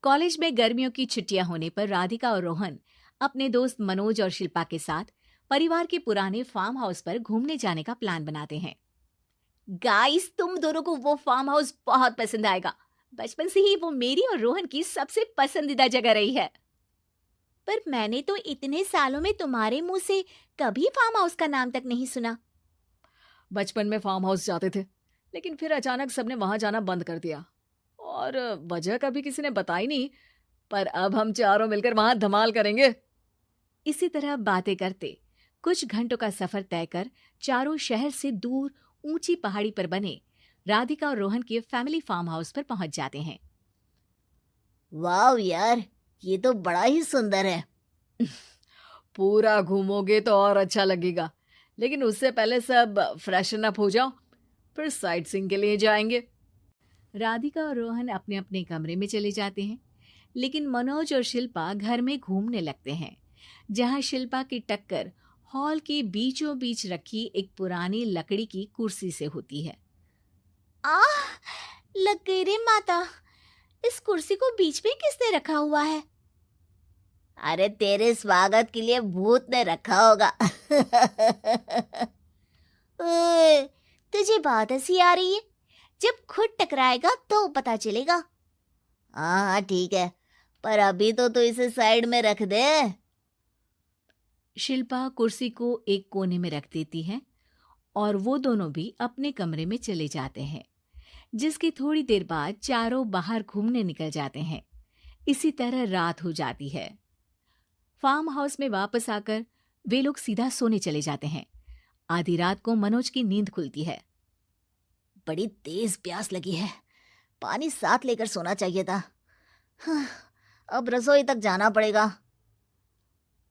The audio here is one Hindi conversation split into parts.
कॉलेज में गर्मियों की छुट्टियां होने पर राधिका और रोहन अपने दोस्त मनोज और शिल्पा के साथ परिवार के पुराने फार्म हाउस पर घूमने जाने का प्लान बनाते हैं। गाइस, तुम दोनों को वो फार्म हाउस बहुत पसंद आएगा। बचपन से ही वो मेरी और रोहन की सबसे पसंदीदा जगह रही है। पर मैंने तो इतने सालों में तुम्हारे मुंह से कभी फार्म हाउस का नाम तक नहीं सुना। बचपन में फार्म हाउस जाते थे, लेकिन फिर अचानक सबने वहां जाना बंद कर दिया और वजह कभी किसी ने बताई नहीं। पर अब हम चारों मिलकर वहां धमाल करेंगे। इसी तरह बातें करते कुछ घंटों का सफर तय कर चारों शहर से दूर ऊंची पहाड़ी पर बने राधिका और रोहन के फैमिली फार्म हाउस पर पहुंच जाते हैं। वाह यार, ये तो बड़ा ही सुंदर है। पूरा घूमोगे तो और अच्छा लगेगा, लेकिन उससे पहले सब फ्रेशन अप हो जाओ, फिर साइट सीइंग के लिए जाएंगे। राधिका और रोहन अपने अपने कमरे में चले जाते हैं, लेकिन मनोज और शिल्पा घर में घूमने लगते हैं, जहां शिल्पा की टक्कर हॉल के बीचों बीच रखी एक पुरानी लकड़ी की कुर्सी से होती है। आह, लग गई रे माता, इस कुर्सी को बीच में किसने रखा हुआ है? अरे तेरे स्वागत के लिए भूत ने रखा होगा। ओए, तुझे बहुत हंसी आ रही है। जब खुद टकराएगा तो पता चलेगा। हाँ हाँ ठीक है, पर अभी तो इसे साइड में रख दे। शिल्पा कुर्सी को एक कोने में रख देती है और वो दोनों भी अपने कमरे में चले जाते हैं, जिसकी थोड़ी देर बाद चारों बाहर घूमने निकल जाते हैं। इसी तरह रात हो जाती है। फार्म हाउस में वापस आकर वे लोग सीधा सोने चले जाते हैं। आधी रात को मनोज की नींद खुलती है। बड़ी तेज प्यास लगी है, पानी साथ लेकर सोना चाहिए था। हाँ, अब रसोई तक जाना पड़ेगा।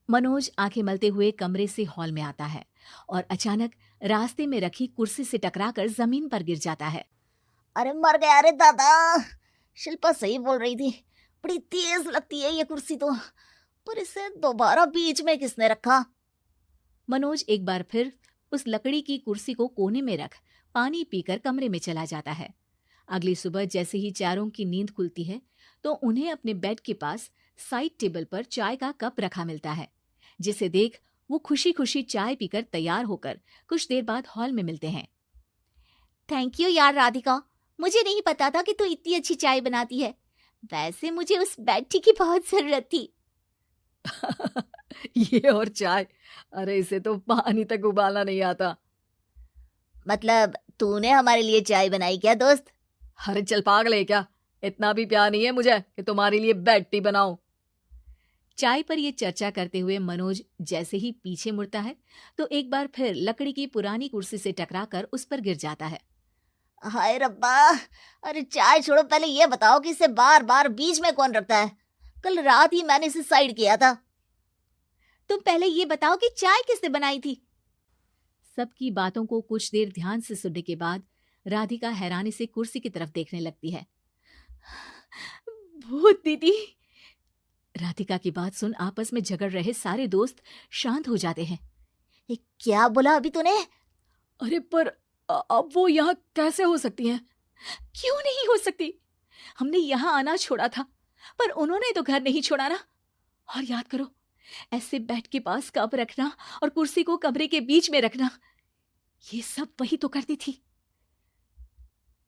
मनोज आंखें मलते हुए कमरे से हॉल में आता है और अचानक रास्ते में रखी कुर्सी से टकराकर जमीन पर गिर जाता है। अरे मर गया रे दादा। शिल्पा सही बोल रही थी, बड़ी तेज लगती है ये कुर्सी तो, पर इसे दोबारा बीच में किसने रखा? मनोज एक बार फिर उस लकड़ी की कुर्सी को कोने में रख पानी पीकर कमरे में चला जाता है। अगली सुबह जैसे ही चारों की नींद खुलती है तो उन्हें अपने बेड के पास साइड टेबल पर चाय का कप रखा मिलता है, जिसे देख वो खुशी खुशी चाय पीकर तैयार होकर कुछ देर बाद हॉल में मिलते हैं। थैंक यू यार राधिका, मुझे नहीं पता था कि तू इतनी अच्छी चाय बनाती है। वैसे मुझे उस बेड टी की बहुत जरूरत थी। ये और चाय, अरे इसे तो पानी तक उबालना नहीं आता। मतलब तूने हमारे लिए चाय बनाई क्या दोस्त? अरे चल पागल है क्या, इतना भी प्यार नहीं है मुझे कि तुम्हारे लिए बेड टी बनाऊं। चाय पर ये चर्चा करते हुए मनोज जैसे ही पीछे मुड़ता है तो एक बार फिर लकड़ी की पुरानी कुर्सी से टकराकर उस पर गिर जाता है। हाय रब्बा, अरे चाय छोड़ो, पहले ये बताओ कि इसे बार बार बीच में कौन रखता है? कल रात ही मैंने इसे साइड किया था। तुम पहले ये बताओ कि चाय किसने बनाई थी? सबकी बातों को कुछ देर ध्यान से सुनने के बाद राधिका हैरानी से कुर्सी की तरफ देखने लगती है। भूत दीदी। राधिका की बात सुन आपस में झगड़ रहे सारे दोस्त शांत हो जाते हैं। क्या बोला अभी तूने? अरे पर अब वो यहाँ कैसे हो सकती हैं? क्यों नहीं हो सकती? हमने यहाँ आना छोड़ा था, पर उन्होंने तो घर नहीं छोड़ा ना। और याद करो, ऐसे बेड के पास कप रखना और कुर्सी को कमरे के बीच में रखना, ये सब वही तो करती थी।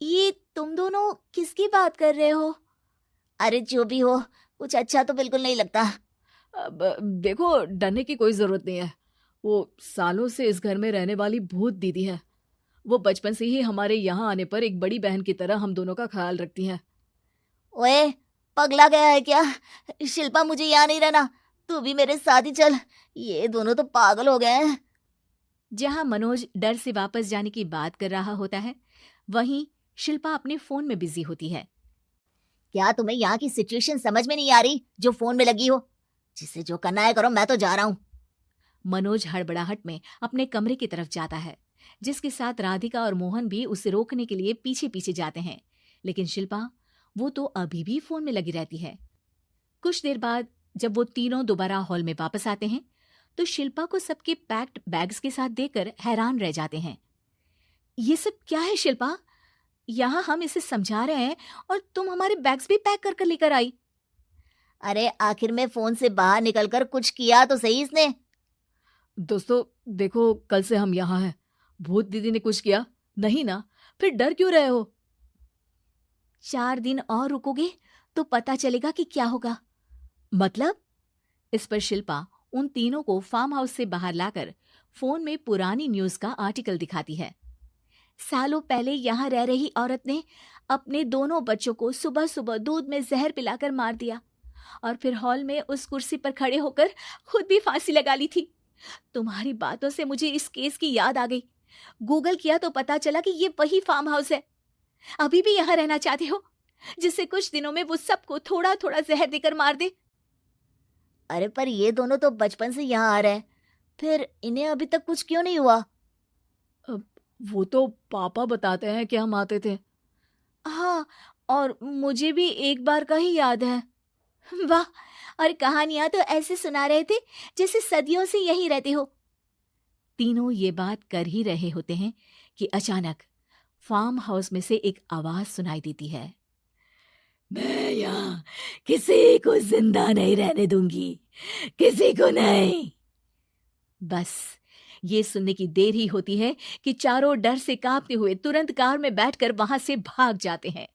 ये तुम दोनों किसकी बात कर रहे हो? अरे जो भी हो, कुछ अच्छा तो बिल्कुल नहीं लगता। अब देखो, डरने की कोई जरूरत नहीं है। वो सालों से इस घर में रहने वाली भूत दीदी है। वो बचपन से ही हमारे यहाँ आने पर एक बड़ी बहन की तरह हम दोनों का ख्याल रखती हैं। ओए, पगला गया है क्या? शिल्पा, मुझे यहाँ नहीं रहना, तू भी मेरे साथ ही चल। ये दोनों तो पागल हो गए हैं। जहां मनोज डर से वापस जाने की बात कर रहा होता है, वहीं शिल्पा अपने फोन में बिजी होती है। क्या तुम्हें यहाँ की सिचुएशन समझ में नहीं आ रही जो फोन में लगी हो? जिसे जो करना है करो, मैं तो जा रहा हूँ। मनोज हड़बड़ाहट में अपने कमरे की तरफ जाता है, जिसके साथ राधिका और मोहन भी उसे रोकने के लिए पीछे पीछे जाते हैं, लेकिन शिल्पा वो तो अभी भी फोन में लगी रहती है। कुछ देर बाद जब वो तीनों दोबारा हॉल में वापस आते हैं तो शिल्पा को सबके पैक्ड बैग्स के साथ देखकर हैरान रह जाते हैं। ये सब क्या है शिल्पा? यहाँ हम इसे समझा रहे हैं और तुम हमारे बैग्स भी पैक कर कर लेकर आई। अरे आखिर में फोन से बाहर निकलकर कुछ किया तो सही इसने। दोस्तों देखो, कल से हम यहाँ हैं। भूत दीदी ने कुछ किया नहीं ना? फिर डर क्यों रहे हो? 4 दिन और रुकोगे तो पता चलेगा कि क्या होगा। मतलब? इस पर शिल्पा उन तीनों को फार्म हाउस से बाहर लाकर फोन में पुरानी न्यूज का आर्टिकल दिखाती है। सालों पहले यहाँ रह रही औरत ने अपने दोनों बच्चों को सुबह सुबह दूध में जहर पिलाकर मार दिया और फिर हॉल में उस कुर्सी पर खड़े होकर खुद भी फांसी लगा ली थी। तुम्हारी बातों से मुझे इस केस की याद आ गई। गूगल किया तो पता चला कि ये वही फार्म हाउस है। अभी भी यहाँ रहना चाहते हो, जिससे कुछ दिनों में वो सबको थोड़ा थोड़ा जहर देकर मार दे? अरे पर ये दोनों तो बचपन से यहाँ आ रहे हैं, फिर इन्हें अभी तक कुछ क्यों नहीं हुआ? वो तो पापा बताते हैं कि हम आते थे। हाँ, और मुझे भी एक बार का ही याद है। वाह, और कहानियां तो ऐसे सुना रहे थे जैसे सदियों से यहीं रहते हो। तीनों ये बात कर ही रहे होते हैं कि अचानक फार्म हाउस में से एक आवाज सुनाई देती है। मैं यहाँ किसी को जिंदा नहीं रहने दूंगी, किसी को नहीं। बस ये सुनने की देर ही होती है कि चारों डर से कांपते हुए तुरंत कार में बैठकर वहां से भाग जाते हैं।